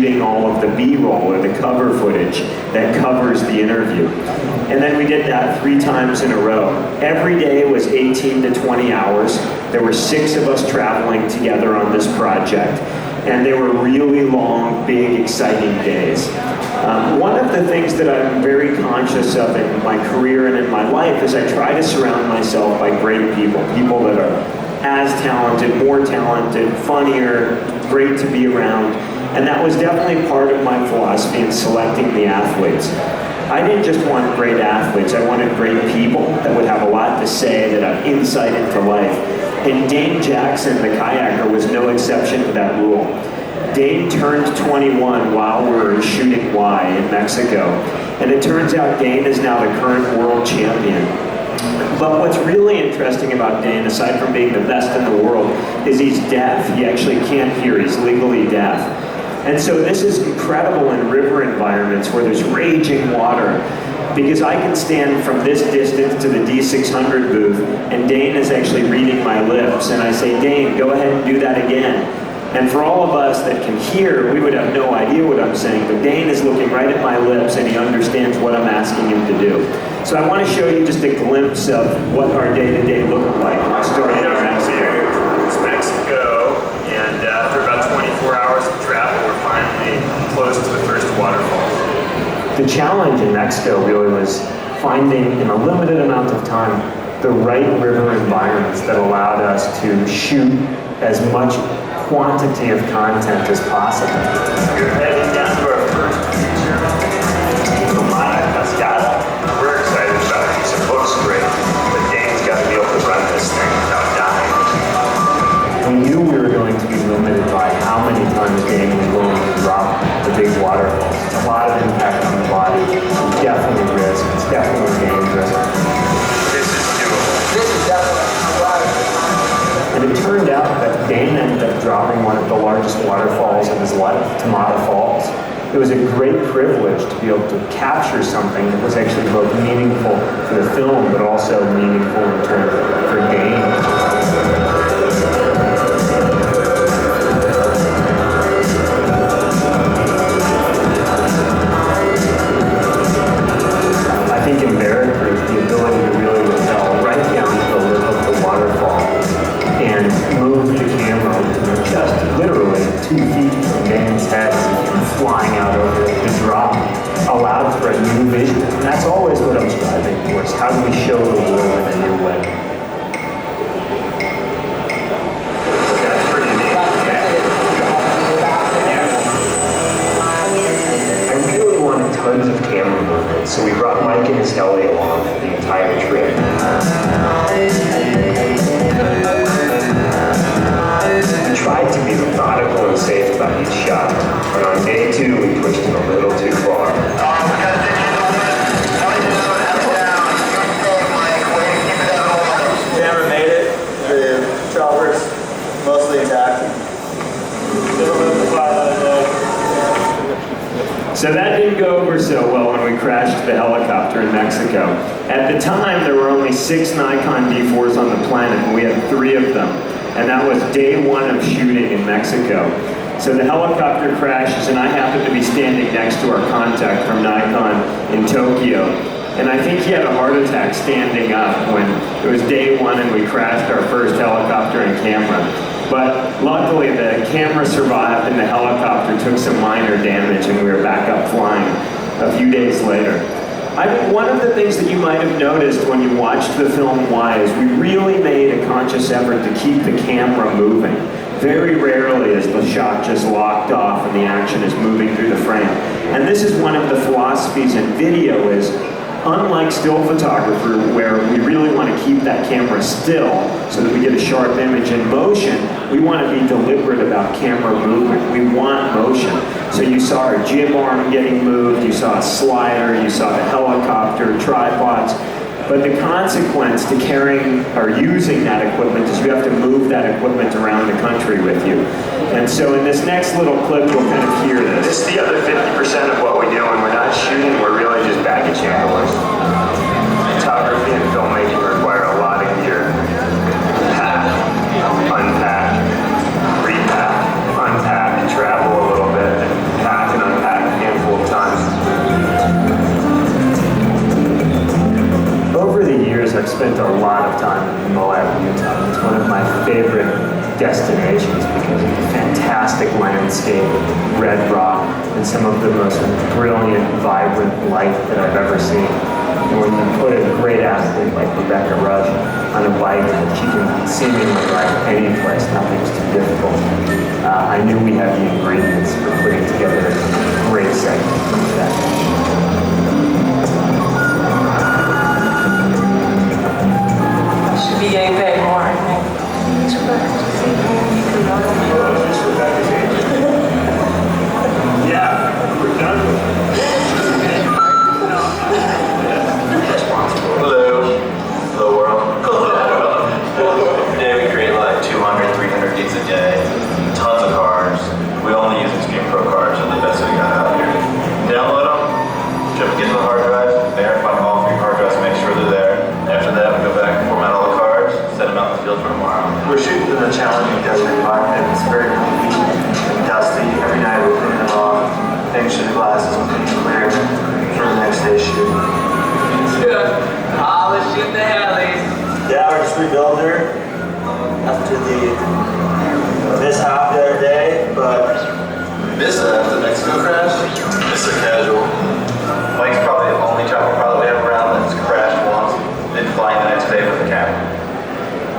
shooting all of the B-roll or the cover footage that covers the interview. And then we did that 3 times in a row. Every day was 18 to 20 hours. There were 6 of us traveling together on this project. And they were really long, big, exciting days. One of the things that I'm very conscious of in my career and in my life is I try to surround myself by great people, people that are as talented, more talented, funnier, great to be around. And that was definitely part of my philosophy in selecting the athletes. I didn't just want great athletes, I wanted great people that would have a lot to say, that have insight into life. And Dane Jackson, the kayaker, was no exception to that rule. Dane turned 21 while we were shooting Y in Mexico. And it turns out Dane is now the current world champion. But what's really interesting about Dane, aside from being the best in the world, is he's deaf. He actually can't hear, he's legally deaf. And so this is incredible in river environments where there's raging water, because I can stand from this distance to the D600 booth, and Dane is actually reading my lips, and I say, Dane, go ahead and do that again. And for all of us that can hear, we would have no idea what I'm saying, but Dane is looking right at my lips and he understands what I'm asking him to do. So I want to show you just a glimpse of what our day-to-day looked like. Starting in Mexico. It's Mexico, and after about 24 hours of travel, we're finally close to the first waterfall. The challenge in Mexico really was finding, in a limited amount of time, the right river environments that allowed us to shoot as much quantity of content as possible. We're heading down to our first feature, Cascada. We're excited about it. It looks great, but Dane's got to be able to run this thing without dying. We knew we were going to be limited by how many times Dane was willing to drop the big waterfalls. It's a lot of impact on the body. It's definitely risk. It's definitely dangerous. This is doable. This is definitely a lot of it. And it turned out that Dane ended up dropping one of the largest waterfalls in his life, Tamata Falls. It was a great privilege to be able to capture something that was actually both meaningful for the film, but also meaningful in turn for Dane. That's always what I'm striving for, is how do we show the world in a new way. That's pretty neat. I really wanted tons of camera movement, so we brought Mike and his heli along for the entire trip. We tried to be methodical and safe about each shot, but on day 2 we pushed it a little too far. Mostly intact. So that didn't go over so well when we crashed the helicopter in Mexico. At the time, there were only 6 Nikon D4s on the planet, and we had 3 of them. And that was day 1 of shooting in Mexico. So the helicopter crashes, and I happen to be standing next to our contact from Nikon in Tokyo. And I think he had a heart attack standing up when it was day 1 and we crashed our first helicopter and camera. But luckily the camera survived and the helicopter took some minor damage and we were back up flying a few days later. I think one of the things that you might have noticed when you watched the film Y is we really made a conscious effort to keep the camera moving. Very rarely is the shot just locked off and the action is moving through the frame. And this is one of the philosophies in video is, unlike still photography, where we really want to keep that camera still so that we get a sharp image in motion, we want to be deliberate about camera movement. We want motion. So you saw our jib arm getting moved, you saw a slider, you saw the helicopter, tripods. But the consequence to carrying or using that equipment is you have to move that equipment around the country with you. And so in this next little clip, you'll kind of hear this. This is the other 50% of what we do when we're not shooting, we're really just baggage handlers. Photography and filmmaking require a lot of gear. Pack, unpack, repack, unpack, travel a little bit, and pack. red rock and some of the most brilliant, vibrant light that I've ever seen. And when you put a great athlete like Rebecca Rush on a bike that she can seemingly ride any place, nothing's too difficult. I knew we had the ingredients for putting together a great segment for that. Should be getting paid more, I think. Yeah, we're done with it. Hello. Hello, world. Today we create like 200, 300 gigs a day. Tons of cars. We only use Extreme Pro cars. They're the best we got out here. Download them. Get to the hard drives. Verify all 3 hard drives. Make sure they're there. After that, we go back and format all the cars. Set them out in the field for tomorrow. We're shooting in a challenging desert environment. It's very comfy and dusty. Every night we're cleaning them off. Making sure the glasses are clear for the next day's shoot. Good. All the shit the hellies. Yeah, we're just rebuilding her after the mishap the other day, but mishap, the Mexico crash? It's a casual. Mike's probably the only chopper pilot we have around that's crashed once, then flying the next day with the camera.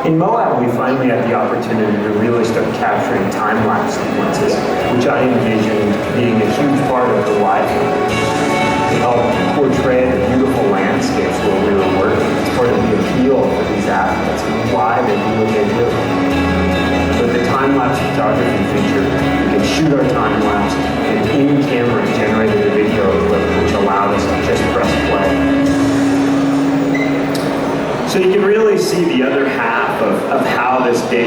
In Moab, we finally had the opportunity to really start capturing time-lapse sequences, which I envisioned being a huge part of the life to help portray the beautiful landscapes where we were working. It's part of the appeal for these athletes and why they do what they do. With the time-lapse photography feature, we could shoot our time-lapse and in-camera generated a video clip which allowed us to just press play. So you can really see the other half of how this day